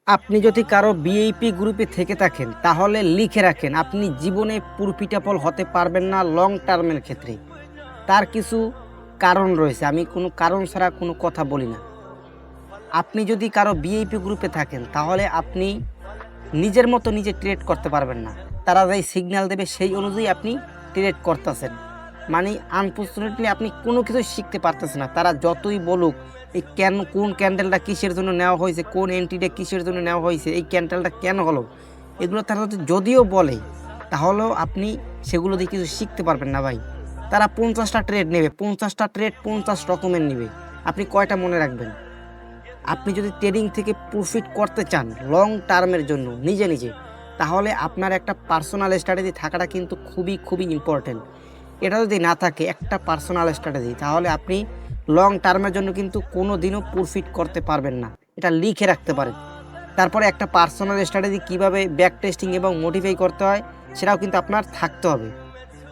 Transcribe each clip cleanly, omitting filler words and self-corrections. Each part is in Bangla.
আপনি যদি কারো ভিআইপি গ্রুপে থেকে থাকেন তাহলে লিখে রাখেন আপনি জীবনে প্রফিটেবল হতে পারবেন না লং টার্মের ক্ষেত্রে। তার কিছু কারণ রয়েছে, আমি কোনো কারণ ছাড়া কোনো কথা বলি না। আপনি যদি কারো ভিআইপি গ্রুপে থাকেন তাহলে আপনি নিজের মতো নিজে ট্রেড করতে পারবেন না। তারা যেই সিগন্যাল দেবে সেই অনুযায়ী আপনি ট্রেড করতেছেন, মানে আনফর্চুনেটলি আপনি কোনো কিছু শিখতে পারতেছেন না। তারা যতই বলুক এই কোন ক্যান্ডেলটা কিসের জন্য নেওয়া হয়েছে, কোন এন্ট্রিটা কিসের জন্য নেওয়া হয়েছে, এই ক্যান্ডেলটা কেন হলো, এগুলো তারা যদিও বলে তাহলেও আপনি সেগুলো দিয়ে কিছু শিখতে পারবেন না ভাই। তারা 50টা ট্রেড নেবে, 50টা ট্রেড 50 রকমের নেবে, আপনি কয়টা মনে রাখবেন? আপনি যদি ট্রেডিং থেকে প্রফিট করতে চান লং টার্মের জন্য নিজে নিজে, তাহলে আপনার একটা পার্সোনাল স্ট্র্যাটেজি থাকাটা কিন্তু খুবই খুবই ইম্পর্টেন্ট। এটা যদি না থাকে একটা পার্সোনাল স্ট্র্যাটেজি, তাহলে আপনি লং টার্মের জন্য কিন্তু কোনো দিনও প্রফিট করতে পারবেন না। এটা লিখে রাখতে পারেন। তারপরে একটা পার্সোনাল স্ট্র্যাটেজি কীভাবে ব্যাক টেস্টিং এবং মোটিফাই করতে হয় সেটাও কিন্তু আপনার থাকতে হবে।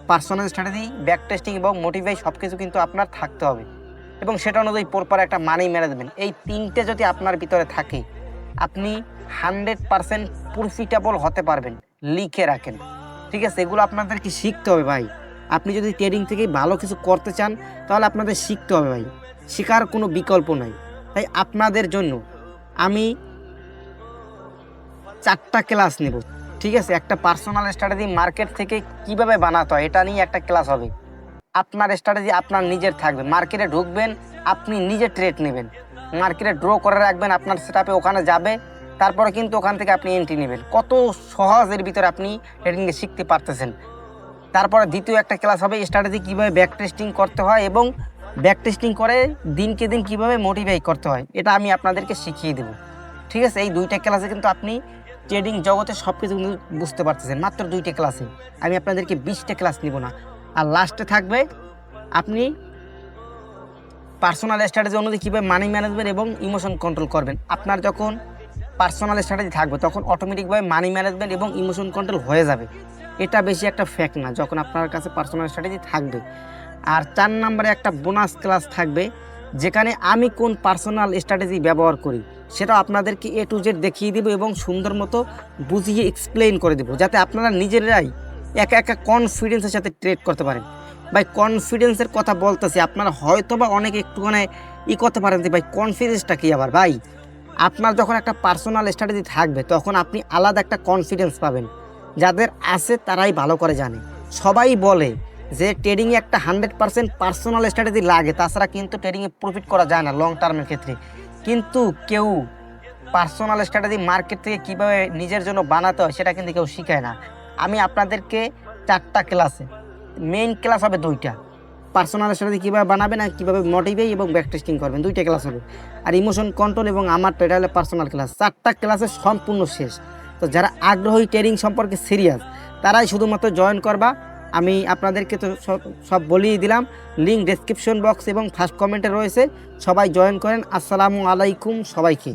পার্সোনাল স্ট্র্যাটেজি, ব্যাক টেস্টিং এবং মোটিফাই সব কিছু কিন্তু আপনার থাকতে হবে, এবং সেটা অনুযায়ী প্রপার একটা মানি ম্যানেজমেন্ট, এই তিনটে যদি আপনার ভিতরে থাকে আপনি 100% প্রফিটেবল হতে পারবেন। লিখে রাখেন, ঠিক আছে? এগুলো আপনাদেরকে শিখতে হবে ভাই। আপনি যদি ট্রেডিং থেকে ভালো কিছু করতে চান তাহলে আপনাদের শিখতে হবে ভাই, শেখার কোনো বিকল্প নাই। তাই আপনাদের জন্য আমি 4টা ক্লাস নেব, ঠিক আছে? একটা পার্সোনাল স্ট্র্যাটেজি মার্কেট থেকে কিভাবে বানাতে হয় এটা নিয়ে একটা ক্লাস হবে। আপনার স্ট্র্যাটেজি আপনার নিজের থাকবে, মার্কেটে ঢুকবেন, আপনি নিজে ট্রেড নেবেন, মার্কেটে ড্র করে রাখবেন, আপনার সেটআপে ওখানে যাবে, তারপরে কিন্তু ওখান থেকে আপনি এন্ট্রি নেবেন। কত সহজের ভিতরে আপনি ট্রেডিংয়ে শিখতে পারতেছেন। তারপরে দ্বিতীয় একটা ক্লাস হবে স্ট্র্যাটেজি কীভাবে ব্যাক টেস্টিং করতে হয় এবং ব্যাক টেস্টিং করে দিনকে দিন কীভাবে মোটিফাই করতে হয়, এটা আমি আপনাদেরকে শিখিয়ে দেবো, ঠিক আছে? এই 2টা ক্লাসে কিন্তু আপনি ট্রেডিং জগতে সব কিছু কিন্তু বুঝতে পারতেছেন মাত্র 2টা ক্লাসে। আমি আপনাদেরকে 20টা ক্লাস নিব না। আর লাস্টে থাকবে আপনি পার্সোনাল স্ট্র্যাটেজি অনুযায়ী কীভাবে মানি ম্যানেজমেন্ট এবং ইমোশন কন্ট্রোল করবেন। আপনার যখন পার্সোনাল স্ট্র্যাটেজি থাকবে তখন অটোমেটিকভাবে মানি ম্যানেজমেন্ট এবং ইমোশন কন্ট্রোল হয়ে যাবে। এটা বেশি একটা ফ্যাক্ট না যখন আপনার কাছে পার্সোনাল স্ট্র্যাটেজি থাকবে। আর 4 নম্বরে একটা বোনাস ক্লাস থাকবে যেখানে আমি কোন পার্সোনাল স্ট্র্যাটেজি ব্যবহার করি সেটাও আপনাদেরকে A to Z দেখিয়ে দেবো এবং সুন্দর মতো বুঝিয়ে এক্সপ্লেইন করে দেবো, যাতে আপনারা নিজেরাই একা একা কনফিডেন্সের সাথে ট্রেড করতে পারেন। ভাই কনফিডেন্সের কথা বলতেছি, আপনারা হয়তো বা অনেক একটুখানি করতে পারেন যে ভাই কনফিডেন্সটা কী আবার। ভাই আপনার যখন একটা পার্সোনাল স্ট্র্যাটেজি থাকবে তখন আপনি আলাদা একটা কনফিডেন্স পাবেন, যাদের আছে তারাই ভালো করে জানে। সবাই বলে যে ট্রেডিংয়ে একটা 100% পার্সোনাল স্ট্র্যাটেজি লাগে, তাছাড়া কিন্তু ট্রেডিংয়ে প্রফিট করা যায় না লং টার্মের ক্ষেত্রে। কিন্তু কেউ পার্সোনাল স্ট্র্যাটেজি মার্কেট থেকে কীভাবে নিজের জন্য বানাতে হয় সেটা কিন্তু কেউ শিখায় না। আমি আপনাদেরকে 4টা ক্লাসে, মেইন ক্লাস হবে 2টা, পার্সোনাল স্ট্র্যাটেজি কীভাবে বানাবেন আর কীভাবে মোটিভেট এবং ব্যাক টেস্টিং করবেন, 2টা ক্লাস হবে। আর ইমোশন কন্ট্রোল এবং আমার এটা হলো পার্সোনাল ক্লাস। 4টা ক্লাসে সম্পূর্ণ শেষ। তো যারা আগ্রহী ট্রেডিং সম্পর্কে সিরিয়াস তারাই শুধুমাত্র জয়েন করবা। আমি আপনাদেরকে তো সব বলিয়ে দিলাম, লিঙ্ক ডেসক্রিপশন বক্স এবং ফার্স্ট কমেন্টে রয়েছে, সবাই জয়েন করেন। আসসালামু আলাইকুম সবাইকে।